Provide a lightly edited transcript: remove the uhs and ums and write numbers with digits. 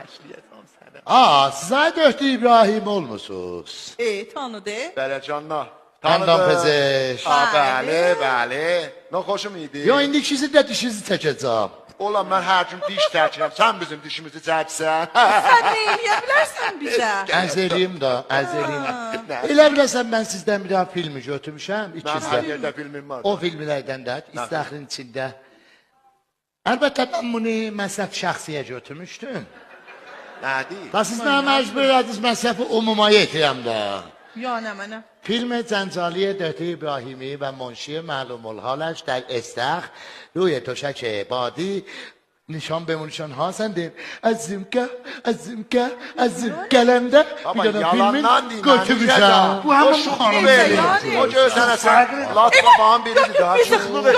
Təşliyəcəm səni. Siz Aydöhdü İbrahim olmusunuz. Tanıdı. Bələ canına. Tanıdım pezeş. Bəli, bəli. Nə xoşum idi. Yo indi ikinizi də dişinizi çəkəcəm. Ola mən hər gün diş çəkirəm. Sən bizim dişimizi çəksən. Sən nə eləyə bilərsən bizə? Ərz eləyim də, ərz eləyim. Elə biləsən mən sizdən bir dənə filmi götürmüşəm. Mən hər İkizdə. yerdə filmim var. O filmlərdən də İstəxrin içində. Əlbəttə mən bunu məsəf şəxsiyə götürmüşdüm. Nədir? Da siz nə məcbur elədiniz məsəfi umuma yetirəm də. Ya nə mənə? فیلم جنجالی دهده ابراهیمی و منشی معلوم الحالش در استخر روی تشک بادی نشان به نشان ها سنده azim gelemde Baba bir tane filmin yalandan değil. götürmüşəm. Bu həmin bu xanım verir. O görsənə sən. Latma falan biridir daha. Bizi xılıq.